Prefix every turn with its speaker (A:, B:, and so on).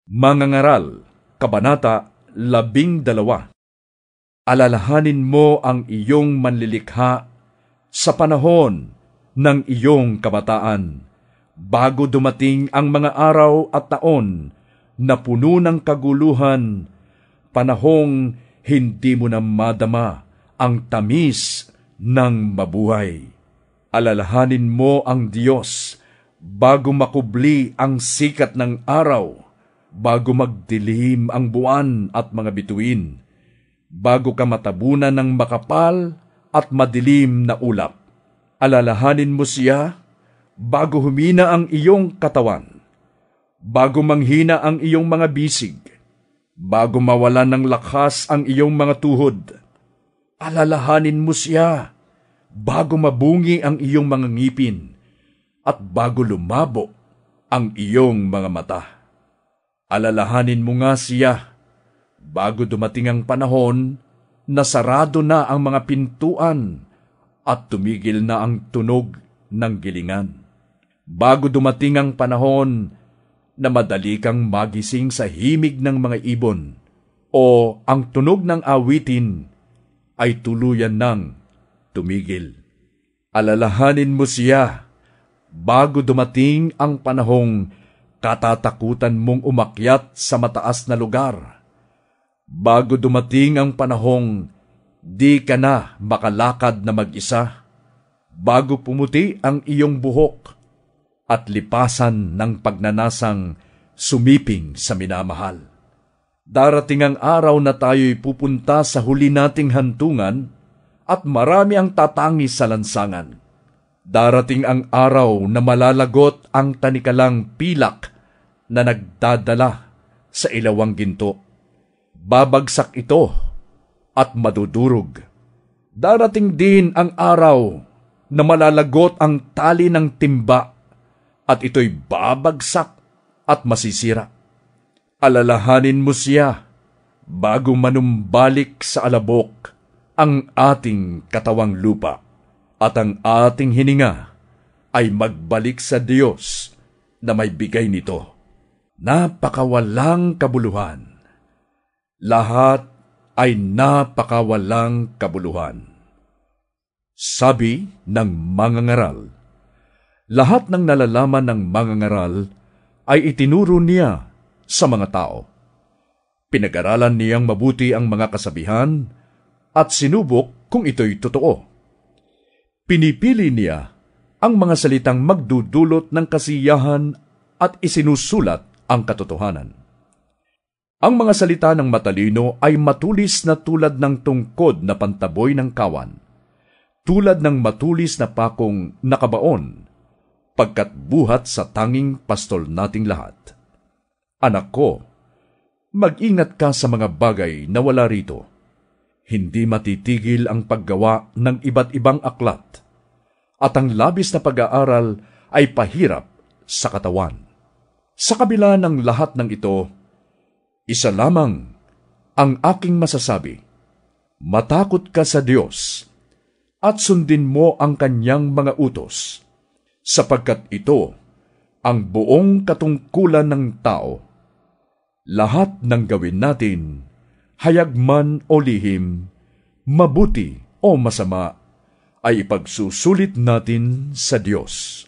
A: Mangangaral, Kabanata 12. Alalahanin mo ang iyong manlilikha sa panahon ng iyong kabataan, bago dumating ang mga araw at taon na puno ng kaguluhan, panahong hindi mo na madama ang tamis ng mabuhay. Alalahanin mo ang Diyos bago makubli ang sikat ng araw, bago magdilim ang buwan at mga bituin, bago ka matabunan ng makapal at madilim na ulap. Alalahanin mo siya bago humina ang iyong katawan, bago manghina ang iyong mga bisig, bago mawalan ng lakas ang iyong mga tuhod. Alalahanin mo siya bago mabungi ang iyong mga ngipin at bago lumabo ang iyong mga mata. Alalahanin mo nga siya bago dumating ang panahon na sarado na ang mga pintuan at tumigil na ang tunog ng gilingan. Bago dumating ang panahon na madali kang magising sa himig ng mga ibon o ang tunog ng awitin ay tuluyan ng tumigil. Alalahanin mo siya bago dumating ang panahong katatakutan mong umakyat sa mataas na lugar, bago dumating ang panahong di ka na makalakad na mag-isa, bago pumuti ang iyong buhok at lipasan ng pagnanasang sumiping sa minamahal. Darating ang araw na tayo'y pupunta sa huli nating hantungan at marami ang tatangis sa lansangan. Darating ang araw na malalagot ang tanikalang pilak na nagdadala sa ilawang ginto. Babagsak ito at madudurog. Darating din ang araw na malalagot ang tali ng timba at ito'y babagsak at masisira. Alalahanin mo siya bago manumbalik sa alabok ang ating katawang lupa at ang ating hininga ay magbalik sa Diyos na may bigay nito. Napakawalang kabuluhan. Lahat ay napakawalang kabuluhan. Sabi ng mangangaral. Lahat ng nalalaman ng mangangaral ay itinuro niya sa mga tao. Pinag-aralan niyang mabuti ang mga kasabihan at sinubok kung ito'y totoo. Pinipili niya ang mga salitang magdudulot ng kasiyahan at isinusulat ang katotohanan. Ang mga salita ng matalino ay matulis na tulad ng tungkod na pantaboy ng kawan, tulad ng matulis na pakong nakabaon, pagkat buhat sa tanging pastol nating lahat. Anak ko, mag-ingat ka sa mga bagay na wala rito. Hindi matitigil ang paggawa ng iba't ibang aklat, at ang labis na pag-aaral ay pahirap sa katawan. Sa kabila ng lahat ng ito, isa lamang ang aking masasabi: matakot ka sa Diyos at sundin mo ang kanyang mga utos, sapagkat ito ang buong katungkulan ng tao. Lahat ng gawin natin, hayag man o lihim, mabuti o masama, ay ipagsusulit natin sa Diyos.